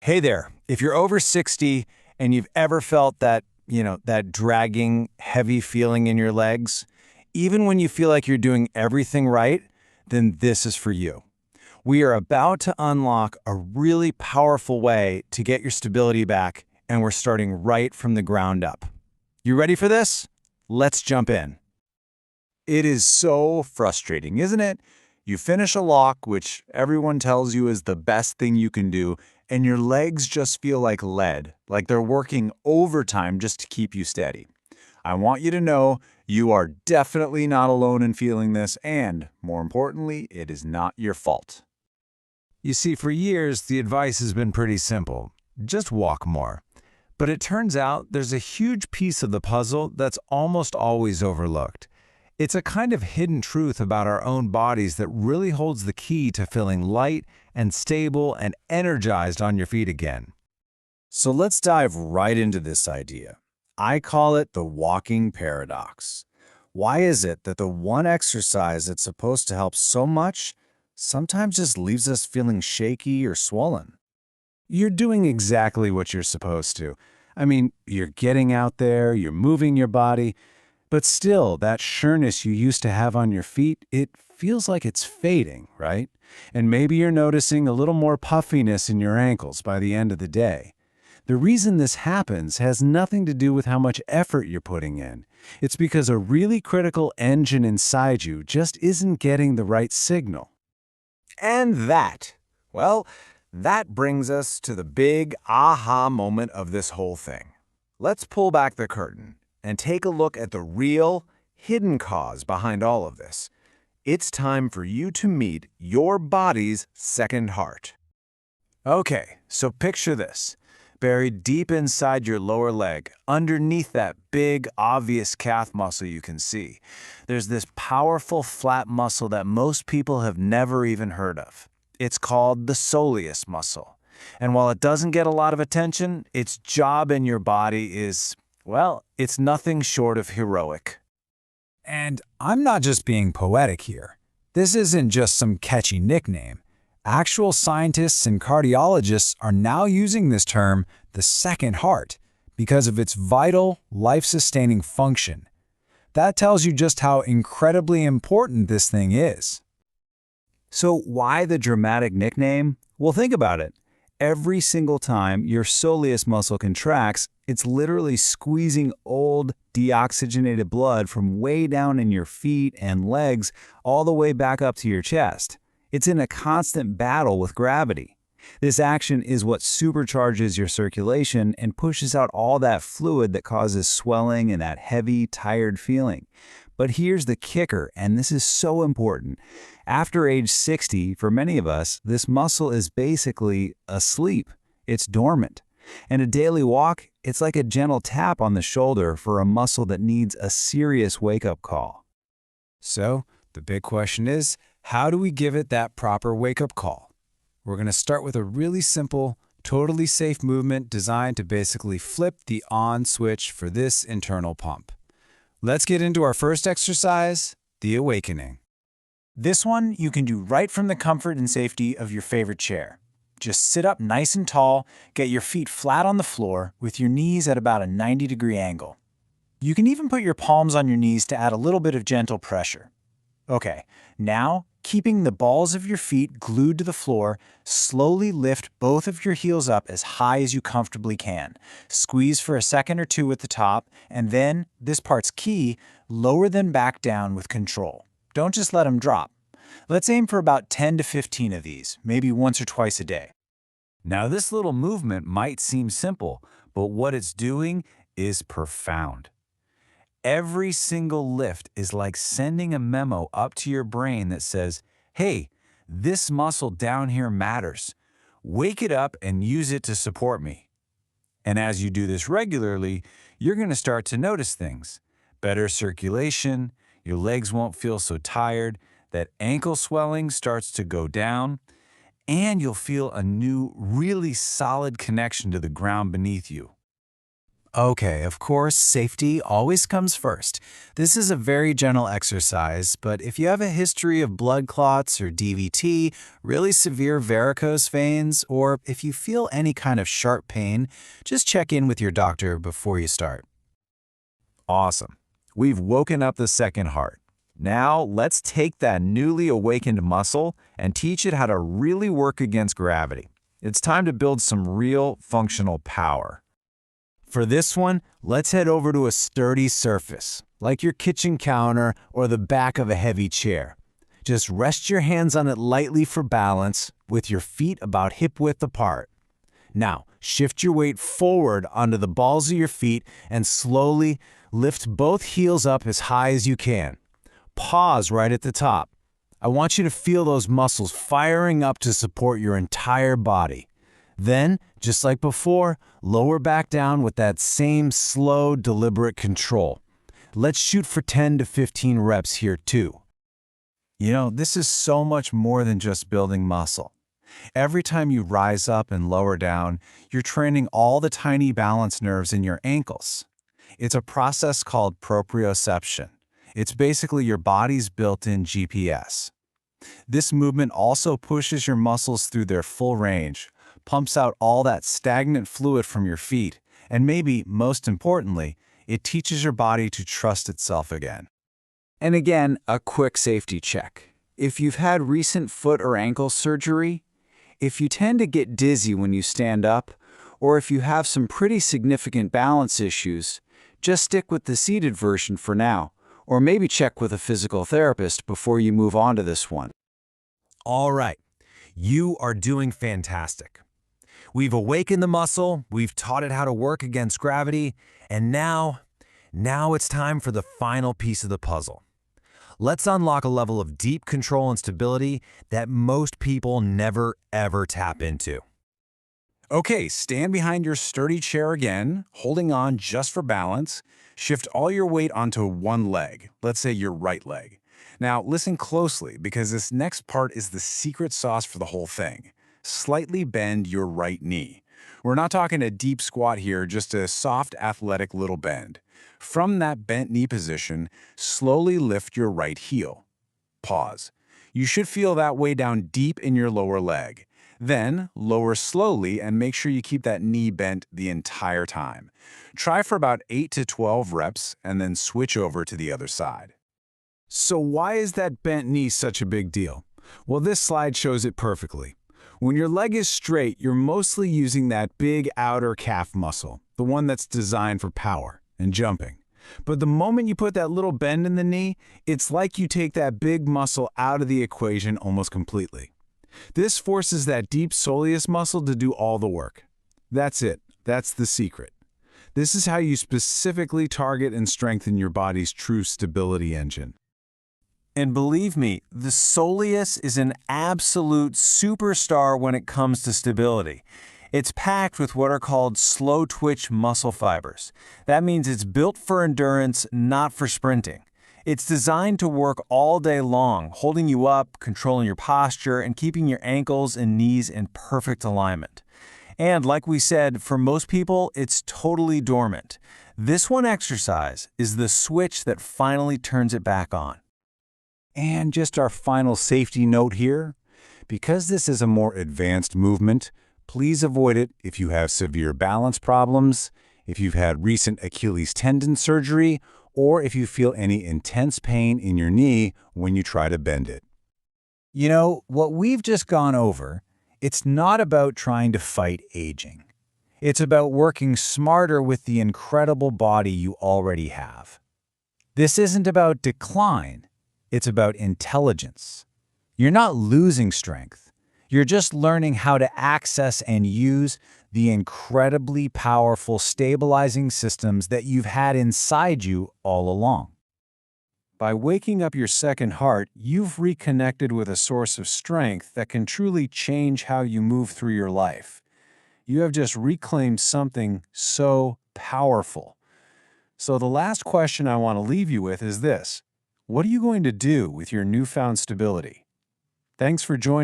Hey there, if you're over 60 and you've ever felt that dragging, heavy feeling in your legs, even when you feel like you're doing everything right, then this is for you. We are about to unlock a really powerful way to get your stability back, and we're starting right from the ground up. You ready for this? Let's jump in. It is so frustrating, isn't it? You finish a lock, which everyone tells you is the best thing you can do, and your legs just feel like lead, like they're working overtime just to keep you steady. I want you to know you are definitely not alone in feeling this, and more importantly, it is not your fault. You see, for years, the advice has been pretty simple. Just walk more. But it turns out there's a huge piece of the puzzle that's almost always overlooked. It's a kind of hidden truth about our own bodies that really holds the key to feeling light and stable and energized on your feet again. So let's dive right into this idea. I call it the walking paradox. Why is it that the one exercise that's supposed to help so much sometimes just leaves us feeling shaky or swollen? You're doing exactly what you're supposed to. I mean, you're getting out there, you're moving your body, but still, that sureness you used to have on your feet, it feels like it's fading, right? And maybe you're noticing a little more puffiness in your ankles by the end of the day. The reason this happens has nothing to do with how much effort you're putting in. It's because a really critical engine inside you just isn't getting the right signal. And that brings us to the big aha moment of this whole thing. Let's pull back the curtain and take a look at the real, hidden cause behind all of this. It's time for you to meet your body's second heart. Okay, so picture this. Buried deep inside your lower leg, underneath that big, obvious calf muscle you can see, there's this powerful flat muscle that most people have never even heard of. It's called the soleus muscle. And while it doesn't get a lot of attention, its job in your body is, well, it's nothing short of heroic. And I'm not just being poetic here. This isn't just some catchy nickname. Actual scientists and cardiologists are now using this term, the second heart, because of its vital, life-sustaining function. That tells you just how incredibly important this thing is. So why the dramatic nickname? Well, think about it. Every single time your soleus muscle contracts, it's literally squeezing old, deoxygenated blood from way down in your feet and legs all the way back up to your chest. It's in a constant battle with gravity. This action is what supercharges your circulation and pushes out all that fluid that causes swelling and that heavy, tired feeling. But here's the kicker, and this is so important. After age 60, for many of us, this muscle is basically asleep. It's dormant. And a daily walk, it's like a gentle tap on the shoulder for a muscle that needs a serious wake-up call. So, the big question is, how do we give it that proper wake-up call? We're going to start with a really simple, totally safe movement designed to basically flip the on switch for this internal pump. Let's get into our first exercise, the awakening. This one you can do right from the comfort and safety of your favorite chair. Just sit up nice and tall, get your feet flat on the floor with your knees at about a 90-degree angle. You can even put your palms on your knees to add a little bit of gentle pressure. Okay, now, keeping the balls of your feet glued to the floor, slowly lift both of your heels up as high as you comfortably can. Squeeze for a second or two at the top, and then, this part's key, lower them back down with control. Don't just let them drop. Let's aim for about 10 to 15 of these, maybe once or twice a day. Now, this little movement might seem simple, but what it's doing is profound. Every single lift is like sending a memo up to your brain that says, hey, this muscle down here matters. Wake it up and use it to support me. And as you do this regularly, you're going to start to notice things. Better circulation, your legs won't feel so tired, that ankle swelling starts to go down, and you'll feel a new, really solid connection to the ground beneath you. Okay, of course, safety always comes first. This is a very gentle exercise, but if you have a history of blood clots or DVT, really severe varicose veins, or if you feel any kind of sharp pain, just check in with your doctor before you start. Awesome. We've woken up the second heart. Now, let's take that newly awakened muscle and teach it how to really work against gravity. It's time to build some real functional power. For this one, let's head over to a sturdy surface, like your kitchen counter or the back of a heavy chair. Just rest your hands on it lightly for balance, with your feet about hip-width apart. Now, shift your weight forward onto the balls of your feet and slowly lift both heels up as high as you can. Pause right at the top. I want you to feel those muscles firing up to support your entire body. Then, just like before, lower back down with that same slow, deliberate control. Let's shoot for 10 to 15 reps here too. You know, this is so much more than just building muscle. Every time you rise up and lower down, you're training all the tiny balance nerves in your ankles. It's a process called proprioception. It's basically your body's built-in GPS. This movement also pushes your muscles through their full range, pumps out all that stagnant fluid from your feet, and maybe, most importantly, it teaches your body to trust itself again. And again, a quick safety check. If you've had recent foot or ankle surgery, if you tend to get dizzy when you stand up, or if you have some pretty significant balance issues, just stick with the seated version for now, or maybe check with a physical therapist before you move on to this one. All right, you are doing fantastic. We've awakened the muscle, we've taught it how to work against gravity, and now it's time for the final piece of the puzzle. Let's unlock a level of deep control and stability that most people never ever tap into. Okay, stand behind your sturdy chair again, holding on just for balance. Shift all your weight onto one leg, let's say your right leg. Now, listen closely because this next part is the secret sauce for the whole thing. Slightly bend your right knee. We're not talking a deep squat here, just a soft, athletic little bend. From that bent knee position, slowly lift your right heel. Pause. You should feel that way down deep in your lower leg. Then, lower slowly and make sure you keep that knee bent the entire time. Try for about 8 to 12 reps and then switch over to the other side. So why is that bent knee such a big deal? Well, this slide shows it perfectly. When your leg is straight, you're mostly using that big outer calf muscle, the one that's designed for power and jumping. But the moment you put that little bend in the knee, it's like you take that big muscle out of the equation almost completely. This forces that deep soleus muscle to do all the work. That's it. That's the secret. This is how you specifically target and strengthen your body's true stability engine. And believe me, the soleus is an absolute superstar when it comes to stability. It's packed with what are called slow-twitch muscle fibers. That means it's built for endurance, not for sprinting. It's designed to work all day long, holding you up, controlling your posture, and keeping your ankles and knees in perfect alignment. And like we said, for most people, it's totally dormant. This one exercise is the switch that finally turns it back on. And just our final safety note here, because this is a more advanced movement, please avoid it if you have severe balance problems, if you've had recent Achilles tendon surgery, or if you feel any intense pain in your knee when you try to bend it. You know, what we've just gone over, it's not about trying to fight aging. It's about working smarter with the incredible body you already have. This isn't about decline. It's about intelligence. You're not losing strength. You're just learning how to access and use the incredibly powerful stabilizing systems that you've had inside you all along. By waking up your second heart, you've reconnected with a source of strength that can truly change how you move through your life. You have just reclaimed something so powerful. So the last question I want to leave you with is this. What are you going to do with your newfound stability? Thanks for joining